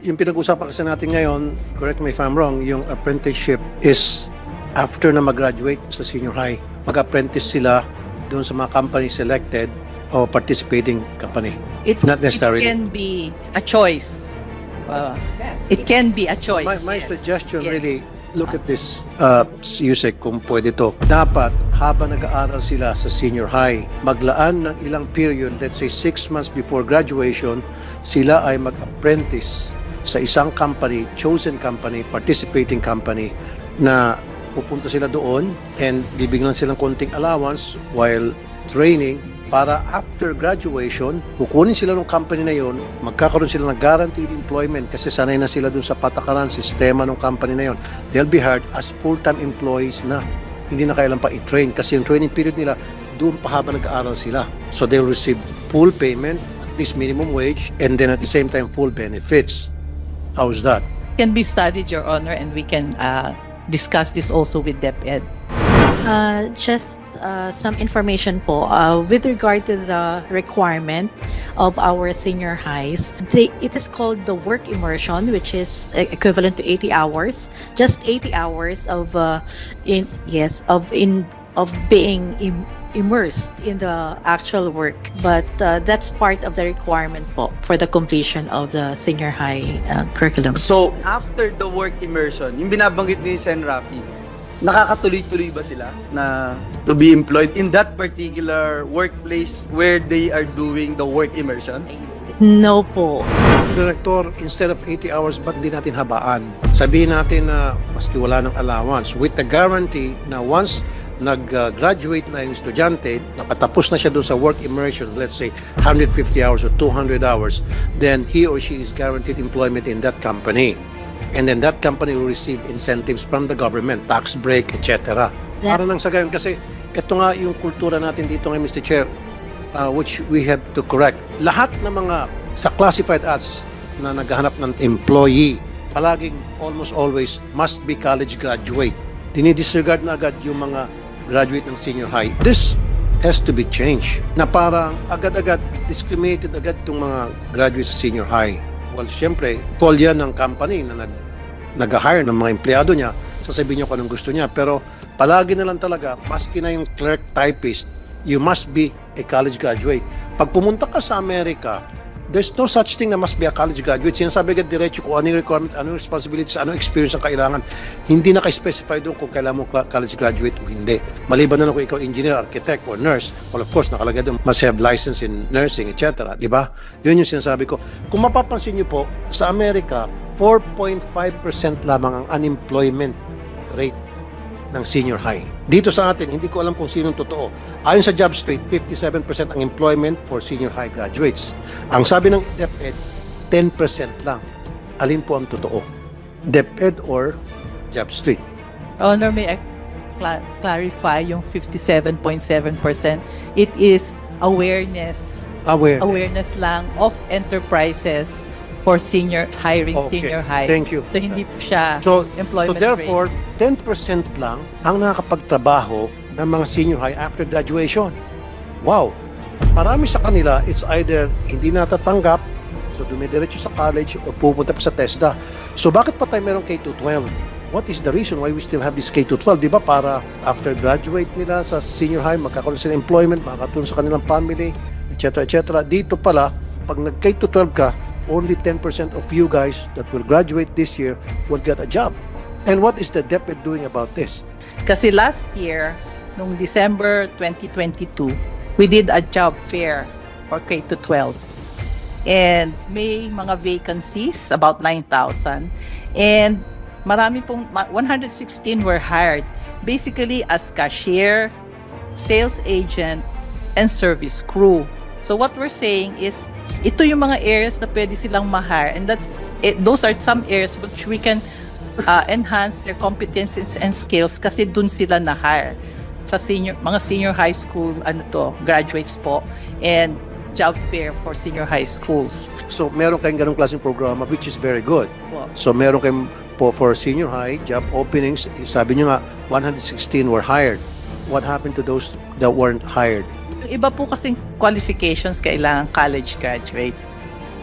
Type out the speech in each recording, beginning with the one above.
Yung pinag-usapan kasi natin ngayon, correct me if I'm wrong, yung apprenticeship is after na mag-graduate sa senior high. Mag-apprentice sila doon sa mga company selected o participating company. Not necessarily. It can be a choice. It can be a choice. My yes. suggestion Yes. really, look at this, Yusek, kung pwede to. Dapat, habang nag-aaral sila sa senior high, maglaan ng ilang period, let's say 6 months before graduation, sila ay mag-apprentice sa isang company, chosen company, participating company, na pupunta sila doon and bibigyan silang konting allowance while training para after graduation, kukunin sila ng company na yon, magkakaroon sila ng guaranteed employment kasi sanay na sila dun sa patakaran, sistema ng company na yon. They'll be hired as full-time employees na. Hindi na kailan pa i-train kasi yung training period nila, doon pa habang nag-aaral sila. So they'll receive full payment, at least minimum wage, and then at the same time, full benefits. How's that? Can be studied, Your Honor, and we can discuss this also with DepEd. Just some information po with regard to the requirement of our senior highs. It is called the work immersion, which is equivalent to 80 hours. Just 80 hours of being immersed in the actual work. But that's part of the requirement po for the completion of the senior high curriculum. So, after the work immersion, yung binabanggit ni Sen.Raffy, nakakatuloy-tuloy ba sila na to be employed in that particular workplace where they are doing the work immersion? No po. Director, instead of 80 hours, ba't di natin habaan? Sabihin natin na maski wala ng allowance, with the guarantee na once nag-graduate na yung estudyante, nakatapos na siya doon sa work immersion, let's say 150 hours or 200 hours, then he or she is guaranteed employment in that company. And then that company will receive incentives from the government, tax break, etc. Para nang sa gayon, kasi ito nga yung kultura natin dito ngayon, Mr. Chair, which we have to correct. Lahat ng mga sa classified ads na naghahanap ng employee, palaging almost always must be college graduate. Dinidisregard na agad yung mga graduate ng senior high. This has to be changed. Na parang agad-agad discriminated agad itong mga graduate sa senior high. Well, siyempre, call yan ng company na nag-hire ng mga empleyado niya, sasabihin niya kung anong gusto niya. Pero palagi na lang talaga, maski na yung clerk typist, you must be a college graduate. Pag pumunta ka sa Amerika, there's no such thing na must be a college graduate. Sinasabi agad diretso kung anong requirement, anong responsibilities, anong experience ang kailangan. Hindi naka-specify doon kung kailangan mo college graduate o hindi. Maliban na lang kung ikaw engineer, architect, or nurse. Well, of course, nakalagay doon, must have license in nursing, etc. Diba? Yun yung sinasabi ko. Kung mapapansin niyo po, sa Amerika, 4.5% lamang ang unemployment rate ng senior high. Dito sa atin, hindi ko alam kung sinong totoo. Ayon sa Job Street, 57% ang employment for senior high graduates. Ang sabi ng DepEd, 10% lang. Alin po ang totoo? DepEd or Job Street? Honor, may I clarify yung 57.7%? It is awareness lang of enterprises for hiring Okay. senior high. Thank you. So hindi po siya So employment therefore, 10% lang ang nakakapagtrabaho ng mga senior high after graduation. Wow! Marami sa kanila, it's either hindi natatanggap, so dumidiretso sa college o pupunta pa sa TESDA. So bakit pa tayo merong K-12? What is the reason why we still have this K-12? Di ba para after graduate nila sa senior high, magkakaroon sila employment, makakatulong sa kanilang family, etc. etc. Dito pala, pag nag-K-12 ka, only 10% of you guys that will graduate this year will get a job. And what is the DepEd doing about this? Kasi last year, nung December 2022, we did a job fair for K-12. And may mga vacancies, about 9,000. And marami pong, 116 were hired. Basically as cashier, sales agent, and service crew. So what we're saying is, ito yung mga areas na pwede silang ma-hire, and those are some areas which we can enhance their competencies and skills kasi dun sila na-hire sa mga senior high school graduates po, and job fair for senior high schools. So meron kayong ganong klaseng programa which is very good. Po. So meron kayong po for senior high job openings, sabi nyo nga 116 were hired. What happened to those that weren't hired? Iba po kasing qualifications kailangan college graduate.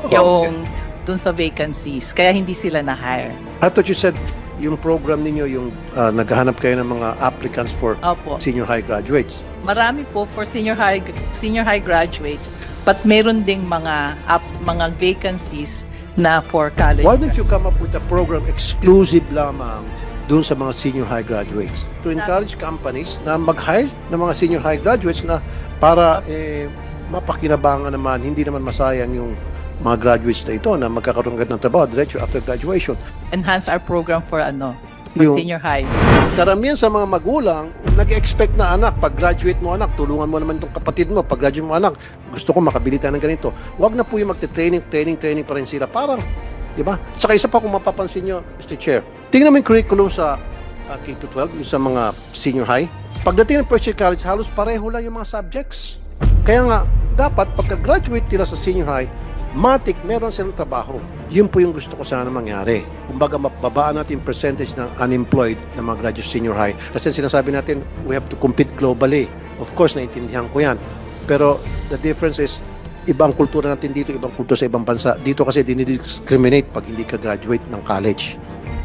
Okay. Yung dun sa vacancies, kaya hindi sila na-hire. I thought you said yung program ninyo, yung naghahanap kayo ng mga applicants for Opo. senior high graduates. Marami po for senior high graduates, but meron ding mga vacancies na for college. Why don't you come up with a program exclusive lamang doon sa mga senior high graduates to encourage companies na mag-hire ng mga senior high graduates na para mapakinabangan naman, hindi naman masayang yung mga graduates na ito na magkakaroon agad ng trabaho diretso after graduation. Enhance our program for for Yung- senior high. Karamihan sa mga magulang, nag-expect na anak, pag graduate mo anak, tulungan mo naman itong kapatid mo, pag graduate mo anak, gusto ko makabili tayo ng ganito. Huwag na po yung magte-training pa rin sila. Parang, di ba? Saka isa pa kung mapapansin nyo, Mr. Chair, tingnan mo yung curriculum sa K-12, yung sa mga senior high. Pagdating ng first year college, halos pareho lang yung mga subjects. Kaya nga, dapat pagka-graduate nila sa senior high, matik, meron silang trabaho. Yun po yung gusto ko sana mangyari. Kumbaga, mababaan natin yung percentage ng unemployed na mga graduate senior high. Kasi sinasabi natin, we have to compete globally. Of course, naiintindihan ko yan. Pero the difference is, ibang kultura natin dito, ibang kultura sa ibang bansa. Dito kasi dinidiscriminate pag hindi ka graduate ng college.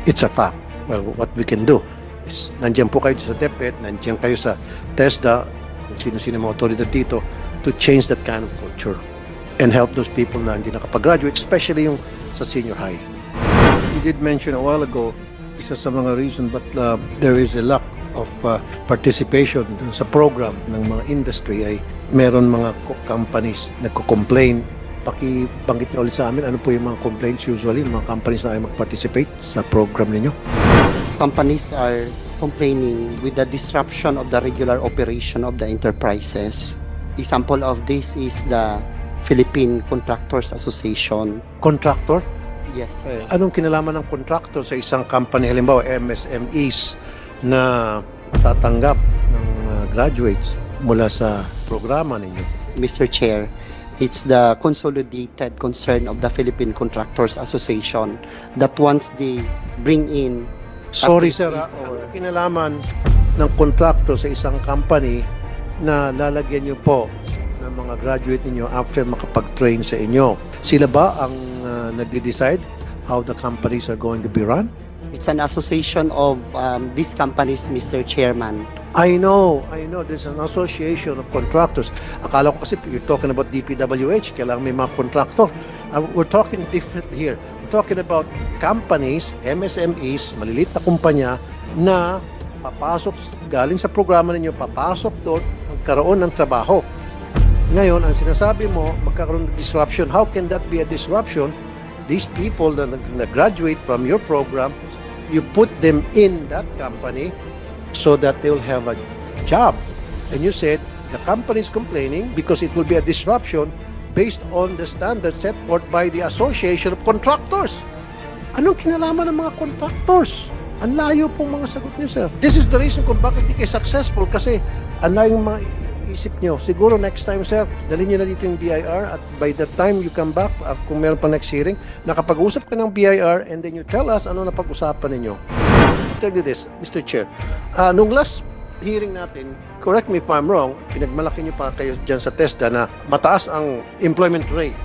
It's a fact. Well, what we can do is, nandiyan po kayo sa DepEd, nandiyan kayo sa TESDA, kung sino-sino mga otoridad dito, to change that kind of culture and help those people na hindi nakapag-graduate, especially yung sa senior high. You did mention a while ago, isa sa mga reason but there is a lack of participation dun sa program ng mga industry ay meron mga companies nagko-complain. Pakibanggit niyo ulit sa amin, ano po yung mga complaints usually ng mga companies na ay mag-participate sa program ninyo? Companies are complaining with the disruption of the regular operation of the enterprises. Example of this is the Philippine Contractors Association. Contractor? Yes. Anong kinalaman ng contractor sa isang company, halimbawa MSMEs na tatanggap ng graduates mula sa programa ninyo? Mr. Chair, it's the consolidated concern of the Philippine Contractors Association that once they bring in Sorry sir, applications anong kinalaman ng contractor sa isang company na lalagyan nyo po ng mga graduate ninyo after makapag-train sa inyo? Sila ba ang nagde-decide how the companies are going to be run? It's an association of these companies, Mr. Chairman. I know. There's an association of contractors. Akala ko kasi you're talking about DPWH, kailangan may mga contractor. We're talking different here. We're talking about companies, MSMEs, maliliit na kumpanya na papasok, galing sa programa ninyo, papasok doon, magkaroon ng trabaho. Ngayon, ang sinasabi mo, magkakaroon ng disruption. How can that be a disruption? These people that graduate from your program, you put them in that company so that they'll have a job. And you said, the company is complaining because it will be a disruption based on the standards set forth by the Association of Contractors. Anong kinalaman ng mga contractors? Ang layo pong mga sagot niyo, sir. This is the reason kung bakit di kayo successful kasi ang layo ng mga isip niyo. Siguro next time, sir, dalhin niyo na dito yung BIR at by the time you come back, kung meron pa next hearing, nakapag-usap ka ng BIR and then you tell us ano na pag-usapan ninyo. I'll tell you this, Mr. Chair. Nung last hearing natin, correct me if I'm wrong, pinagmalaki niyo pa kayo dyan sa TESDA na mataas ang employment rate.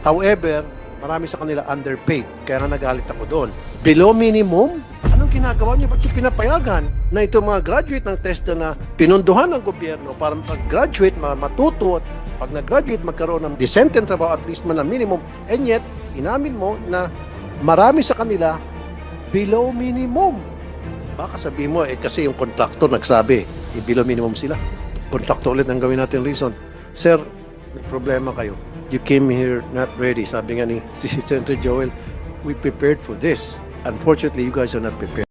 However, marami sa kanila underpaid. Kaya nga nagalit ako doon. Below minimum? Anong ginagawa niyo? Ba't yung pinapayagan na ito mga graduate ng TESDA na pinunduhan ng gobyerno para pag-graduate, matuto at pag nag-graduate, magkaroon ng decent trabaho at least man ang minimum. And yet, inamin mo na marami sa kanila below minimum. Baka sabihin mo, kasi yung contractor nagsabi, below minimum sila. Contractor ulit ang gawin natin reason. Sir, may problema kayo. You came here not ready. Sabi nga ni si Senator Joel, we prepared for this. Unfortunately, you guys are not prepared.